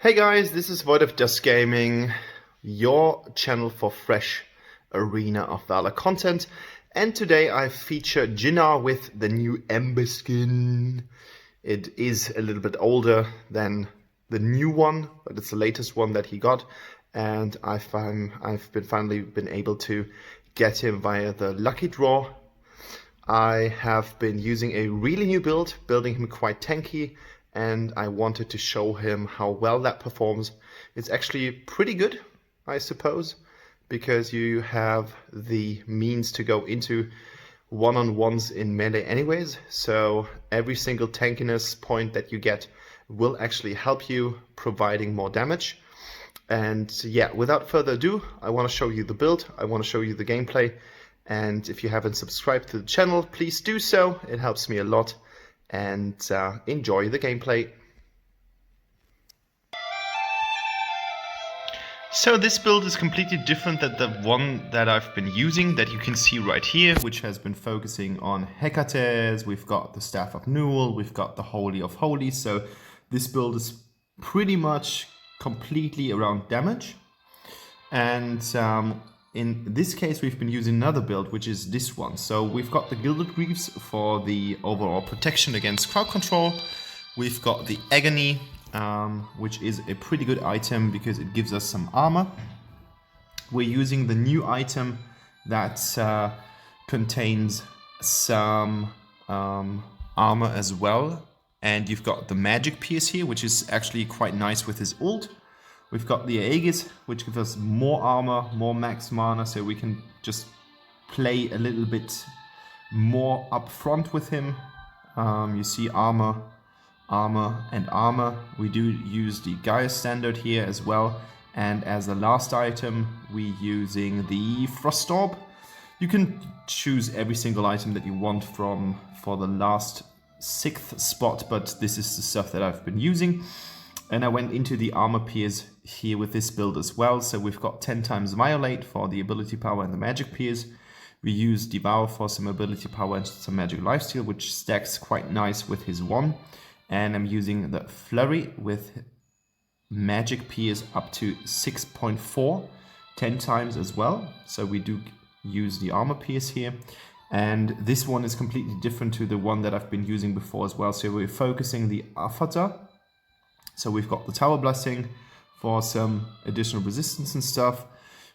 Hey guys, this is Void of Dust Gaming, your channel for fresh Arena of Valor content, and today I feature Jinnar with the new Ember skin. It is a little bit older than the new one, but it's the latest one that he got, and I've finally been able to get him via the lucky draw. I have been using a really new build, building him quite tanky, and I wanted to show him how well that performs. It's actually pretty good, I suppose, because you have the means to go into one-on-ones in melee anyways, so every single tankiness point that you get will actually help you, providing more damage. And yeah, without further ado, I want to show you the build, I want to show you the gameplay, and if you haven't subscribed to the channel, please do so, it helps me a lot, and enjoy the gameplay. So this build is completely different than the one that I've been using, that you can see right here, which has been focusing on Hecates. We've got the Staff of Newell, we've got the Holy of Holies, so this build is pretty much completely around damage. And in this case, we've been using another build, which is this one. So we've got the Gilded Greaves for the overall protection against crowd control. We've got the Agony, which is a pretty good item because it gives us some armor. We're using the new item that contains some armor as well. And you've got the Magic Pierce here, which is actually quite nice with his ult. We've got the Aegis, which gives us more armor, more max mana, so we can just play a little bit more up front with him. You see armor, armor, and armor. We do use the Gaia standard here as well. And as the last item, we're using the Frost Orb. You can choose every single item that you want for the last 6th spot, but this is the stuff that I've been using. And I went into the armor pierce here with this build as well. So we've got 10 times Violate for the ability power and the magic pierce. We use Devour for some ability power and some magic lifesteal, which stacks quite nice with his one. And I'm using the Flurry with magic pierce up to 6.4, 10 times as well. So we do use the armor pierce here. And this one is completely different to the one that I've been using before as well. So we're focusing the Avatar. So we've got the Tower Blessing for some additional resistance and stuff.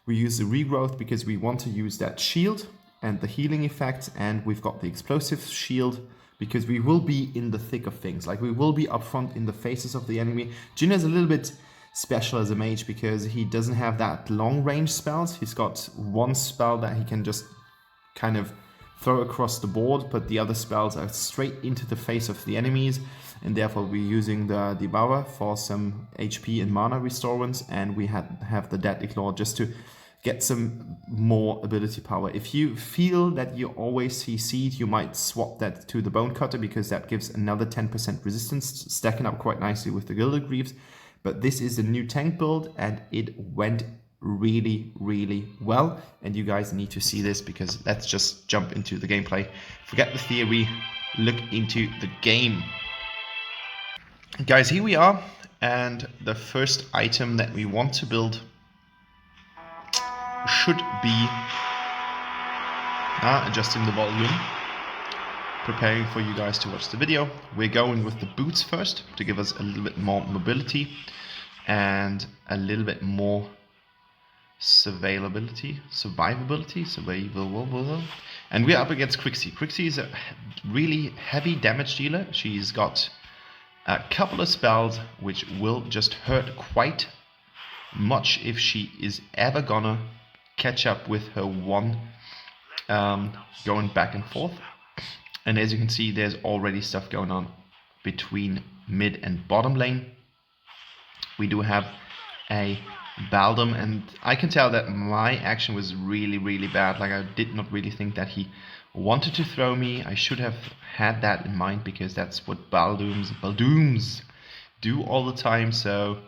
We use the Regrowth because we want to use that shield and the healing effect. And we've got the Explosive Shield because we will be in the thick of things. Like we will be up front in the faces of the enemy. Jinnar is a little bit special as a mage because he doesn't have that long range spells. He's got one spell that he can just kind of throw across the board, but the other spells are straight into the face of the enemies, and therefore we're using the Devourer for some HP and mana restorance, and we have the Deadly Claw just to get some more ability power. If you feel that you always see Seed, you might swap that to the Bone Cutter because that gives another 10% resistance, stacking up quite nicely with the Gilded Greaves. But this is the new tank build, and it went really well, and you guys need to see this because let's just jump into the gameplay. Forget the theory, look into the game. Guys, here we are, and the first item that we want to build should be adjusting the volume, preparing for you guys to watch the video. We're going with the boots first to give us a little bit more mobility and a little bit more survivability, and we're up against Crixie. Crixie is a really heavy damage dealer. She's got a couple of spells which will just hurt quite much if she is ever gonna catch up with her one going back and forth. And as you can see, there's already stuff going on between mid and bottom lane. We do have a Baldum, and I can tell that my action was really bad. Like, I did not really think that he wanted to throw me. I should have had that in mind because that's what Baldooms do all the time. So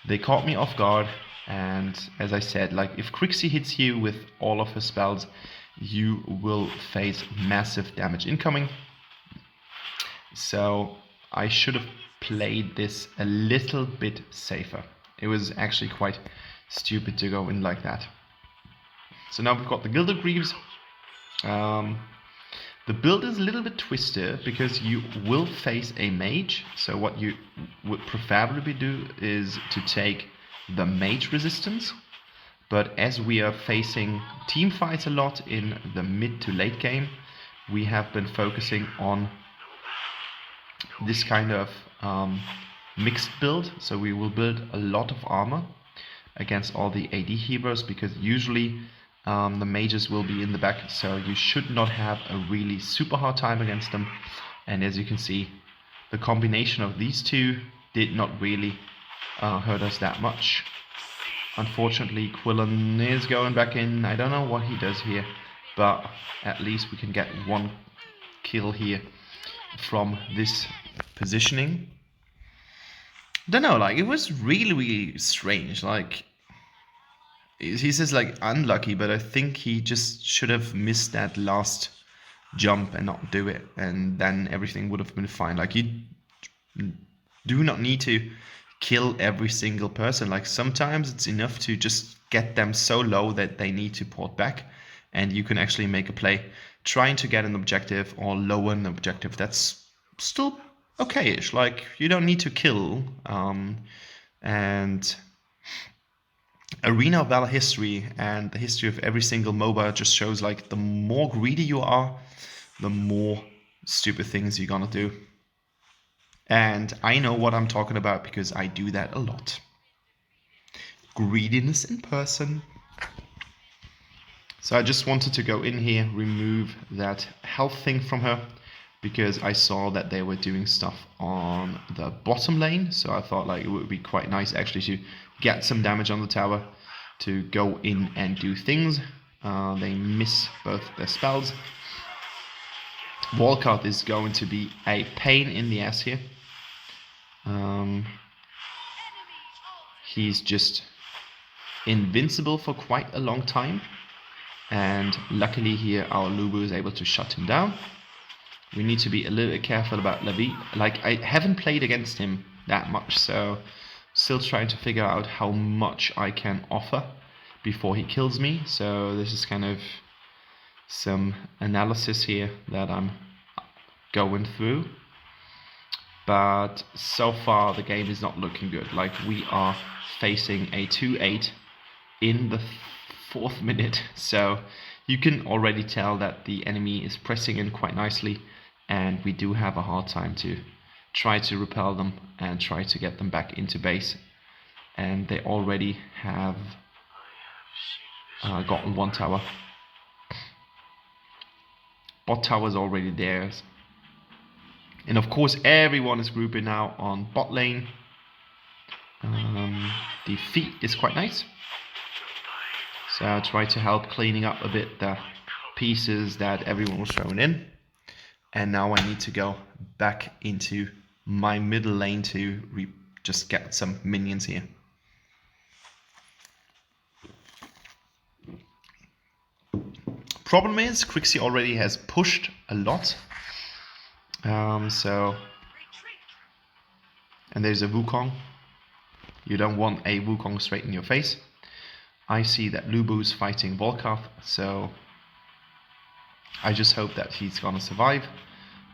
they caught me off guard, and as I said, like, if Crixie hits you with all of her spells, you will face massive damage incoming. So I should have played this a little bit safer. It was actually quite stupid to go in like that. So now we've got the Gilded Greaves. The build is a little bit twisted because you will face a mage. So what you would preferably do is to take the mage resistance. But as we are facing team fights a lot in the mid to late game, we have been focusing on this kind of mixed build. So we will build a lot of armor against all the AD heroes, because usually the mages will be in the back, so you should not have a really super hard time against them. And as you can see, the combination of these two did not really hurt us that much. Unfortunately, Quillen is going back in. I don't know what he does here, but at least we can get one kill here from this positioning. Don't know, like, it was really strange. Like, he says like unlucky, but I think he just should have missed that last jump and not do it, and then everything would have been fine. Like, you do not need to kill every single person. Like, sometimes it's enough to just get them so low that they need to port back, and you can actually make a play trying to get an objective or lower an objective. That's still okay-ish. Like, you don't need to kill. And Arena of Valor history and the history of every single MOBA just shows, like, the more greedy you are, the more stupid things you're gonna do. And I know what I'm talking about because I do that a lot. Greediness in person. So I just wanted to go in here, remove that health thing from her, because I saw that they were doing stuff on the bottom lane. So I thought, like, it would be quite nice actually to get some damage on the tower to go in and do things. They miss both their spells. Walcott is going to be a pain in the ass here. He's just invincible for quite a long time, and luckily here our Lubu is able to shut him down. We need to be a little bit careful about Levi. Like, I haven't played against him that much, so still trying to figure out how much I can offer before he kills me. So this is kind of some analysis here that I'm going through. But so far the game is not looking good. Like, we are facing a 2-8 in the 4th minute, so you can already tell that the enemy is pressing in quite nicely, and we do have a hard time to try to repel them and try to get them back into base. And they already have gotten one tower. Bot tower is already theirs. And of course everyone is grouping now on bot lane. The feat is quite nice. So I'll try to help cleaning up a bit the pieces that everyone was throwing in. And now I need to go back into my middle lane to just get some minions here. Problem is, Crixie already has pushed a lot. And there's a Wukong. You don't want a Wukong straight in your face. I see that Lubu's fighting Volkoth, so I just hope that he's gonna survive.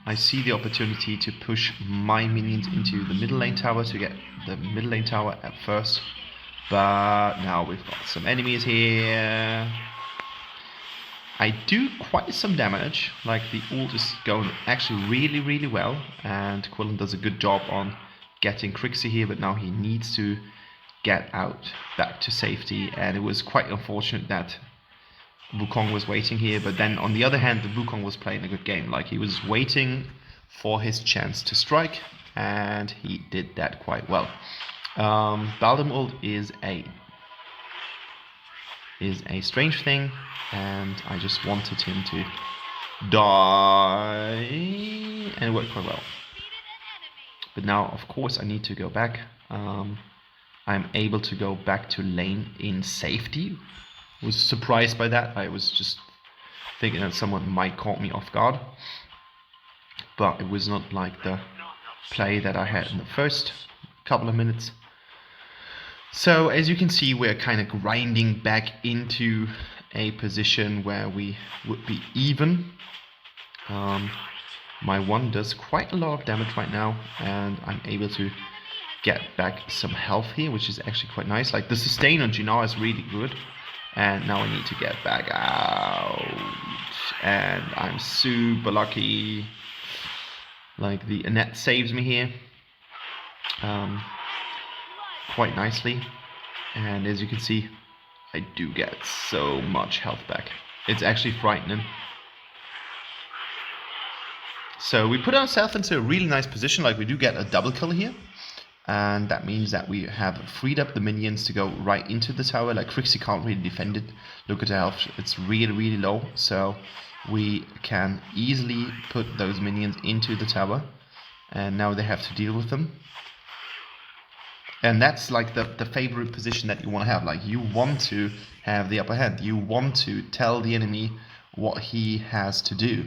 I see the opportunity to push my minions into the middle lane tower to get the middle lane tower at first. But now we've got some enemies here. I do quite some damage, like the ult is going actually really well, and Quillen does a good job on getting Crixie here, but now he needs to get out back to safety, and it was quite unfortunate that Wukong was waiting here. But then on the other hand, the Wukong was playing a good game. Like, he was waiting for his chance to strike, and he did that quite well. Baldum ult is a strange thing, and I just wanted him to die, and it worked quite well. But now, of course, I need to go back. I'm able to go back to lane in safety. I was surprised by that. I was just thinking that someone might caught me off guard, but it was not like the play that I had in the first couple of minutes. So as you can see, we're kind of grinding back into a position where we would be even. My one does quite a lot of damage right now, and I'm able to get back some health here, which is actually quite nice. Like the sustain on Jinnar is really good, and now I need to get back out, and I'm super lucky. Like the Annette saves me here quite nicely, and as you can see, I do get so much health back. It's actually frightening. So we put ourselves into a really nice position. Like we do get a double kill here, and that means that we have freed up the minions to go right into the tower. Like Crixie can't really defend it. Look at the health, it's really low, so we can easily put those minions into the tower, and now they have to deal with them. And that's like the favorite position that you want to have. Like you want to have the upper hand, you want to tell the enemy what he has to do.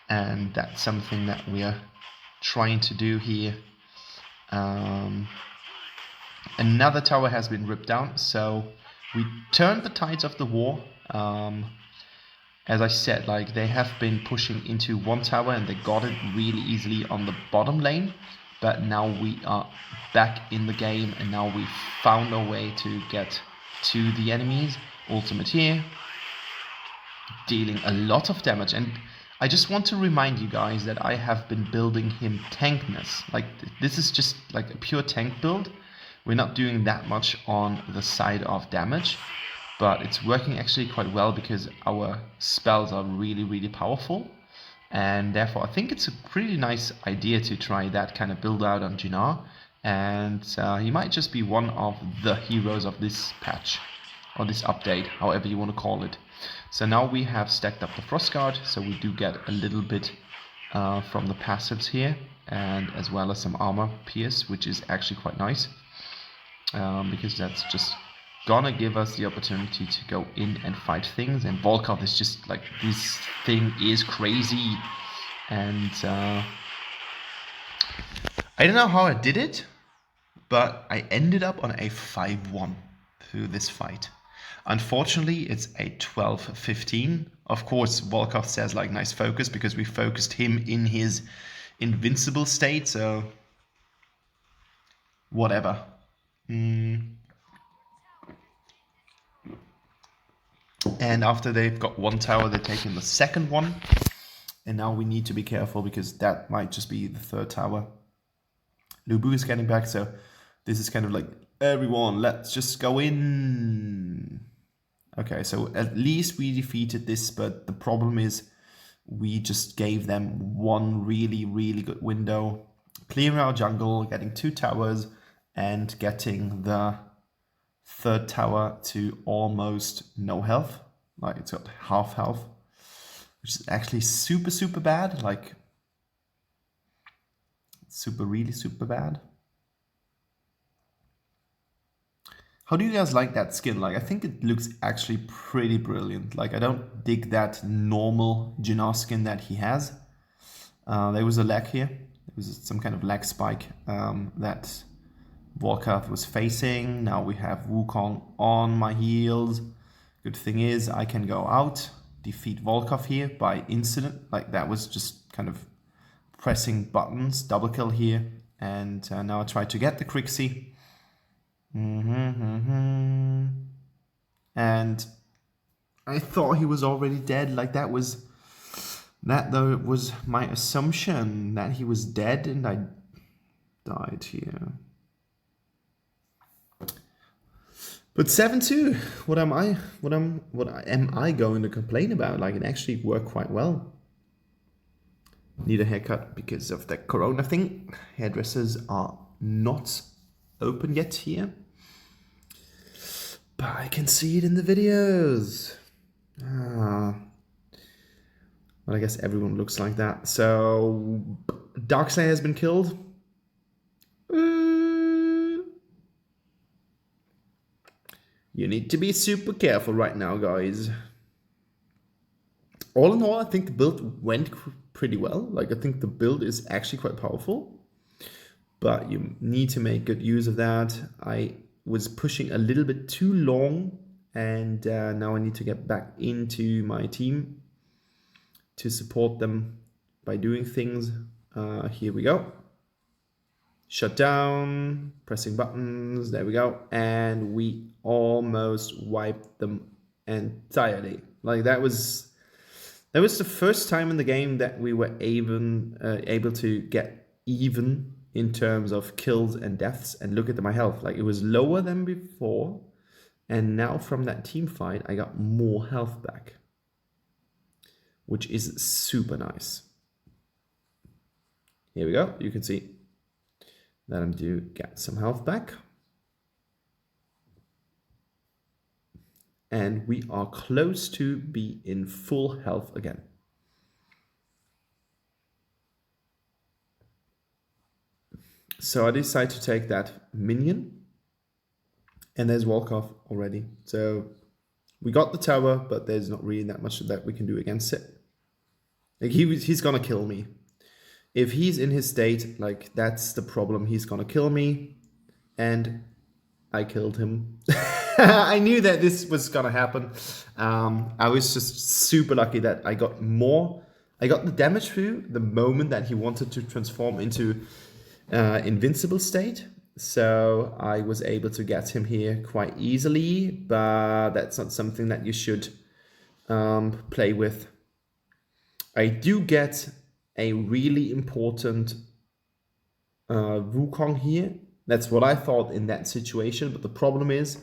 And that's something that we are trying to do here. Another tower has been ripped down, so we turned the tides of the war. As I said, like they have been pushing into one tower and they got it really easily on the bottom lane, but now we are back in the game, and now we found a way to get to the enemies. Ultimate here, dealing a lot of damage. And I just want to remind you guys that I have been building him tankness. Like this is just like a pure tank build. We're not doing that much on the side of damage, but it's working actually quite well because our spells are really powerful, and therefore I think it's a pretty nice idea to try that kind of build out on Jinnar, and he might just be one of the heroes of this patch or this update, however you want to call it. So now we have stacked up the Frost Guard, so we do get a little bit from the passives here, and as well as some armor pierce, which is actually quite nice, because that's just gonna give us the opportunity to go in and fight things. And Volkov is just like, this thing is crazy, and I don't know how I did it, but I ended up on a 5-1 through this fight. Unfortunately, it's a 12-15. Of course, Volkov says like nice focus because we focused him in his invincible state, so whatever. And after they've got one tower, they're taking the second one. And now we need to be careful because that might just be the third tower. Lubu is getting back, so this is kind of like, everyone, let's just go in. Okay, so at least we defeated this, but the problem is we just gave them one really good window. Clearing our jungle, getting 2 towers, and getting the third tower to almost no health. Like it's got half health, which is actually super bad. Like really super bad. How do you guys like that skin? Like, I think it looks actually pretty brilliant. Like, I don't dig that normal Jinnar skin that he has. There was a lag here. There was some kind of lag spike that Volkov was facing. Now we have Wukong on my heels. Good thing is I can go out, defeat Volkov here by incident. Like, that was just kind of pressing buttons. Double kill here. And now I try to get the Crixie. And I thought he was already dead. Like that was my assumption, that he was dead, and I died here. But 7-2, what am I going to complain about? Like, it actually worked quite well. Need a haircut because of the corona thing. Hairdressers are not open yet here, but I can see it in the videos. Well, I guess everyone looks like that. So Darkslayer has been killed. You need to be super careful right now, guys. All in all, I think the build went pretty well. Like, I think the build is actually quite powerful. but you need to make good use of that. I was pushing a little bit too long, and now I need to get back into my team to support them by doing things. Here we go. Shut down, pressing buttons, there we go. And we almost wiped them entirely. Like that was the first time in the game that we were able to get even in terms of kills and deaths. And look at my health, like it was lower than before. And now from that team fight, I got more health back, which is super nice. Here we go, you can see that I'm due get some health back. And we are close to be in full health again. So I decided to take that minion. And there's Volkov already. So we got the tower, but there's not really that much that we can do against it. Like he's gonna kill me. If he's in his state, like that's the problem. He's gonna kill me, and I killed him. I knew that this was gonna happen. I was just super lucky that I got more. I got the damage through the moment that he wanted to transform into invincible state. So I was able to get him here quite easily, but that's not something that you should play with. I do get a really important Wukong here. That's what I thought in that situation, but the problem is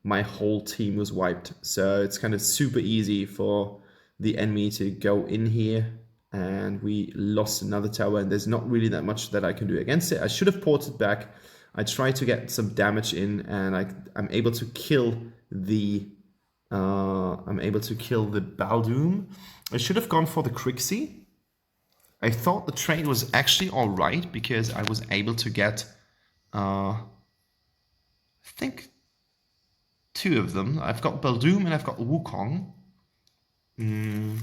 my whole team was wiped. So it's kind of super easy for the enemy to go in here, and we lost another tower, and there's not really that much that I can do against it. I should have ported back. I tried to get some damage in, and I'm able to kill the Baldoom. I should have gone for the Crixie. I thought the trade was actually all right because I was able to get, I think, 2 of them. I've got Baldoom and I've got Wukong. And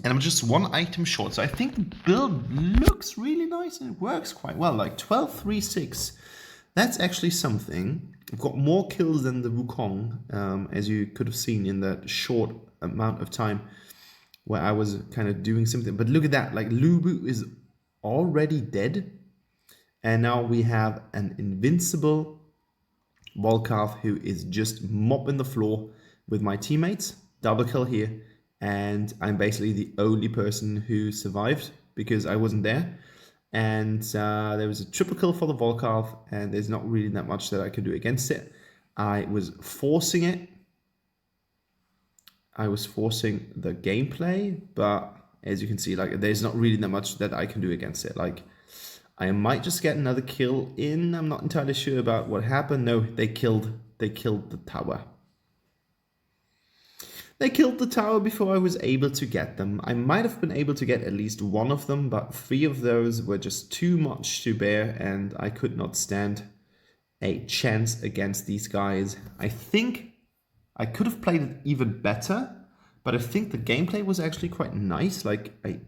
I'm just 1 item short. So I think the build looks really nice and it works quite well. Like 12-3-6. That's actually something. I've got more kills than the Wukong, as you could have seen in that short amount of time where I was kind of doing something. But look at that, like Lubu is already dead. And now we have an invincible Volkov who is just mopping the floor with my teammates. Double kill here. And I'm basically the only person who survived because I wasn't there. And there was a triple kill for the Volkov, and there's not really that much that I could do against it. I was forcing it. I was forcing the gameplay, but as you can see, like there's not really that much that I can do against it. Like I might just get another kill in. I'm not entirely sure about what happened. No, they killed the tower. They killed the tower before I was able to get them. I might have been able to get at least 1 of them, but 3 of those were just too much to bear, and I could not stand a chance against these guys. I think I could have played it even better, but I think the gameplay was actually quite nice. Like I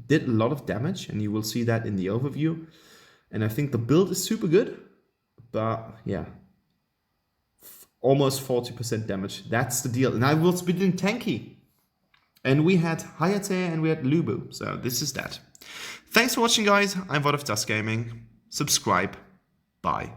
did a lot of damage, and you will see that in the overview. And I think the build is super good, but yeah. Almost 40% damage. That's the deal. And I was doing tanky. And we had Hayate and we had Lubu. So this is that. Thanks for watching, guys. I'm Valor of Dust Gaming. Subscribe. Bye.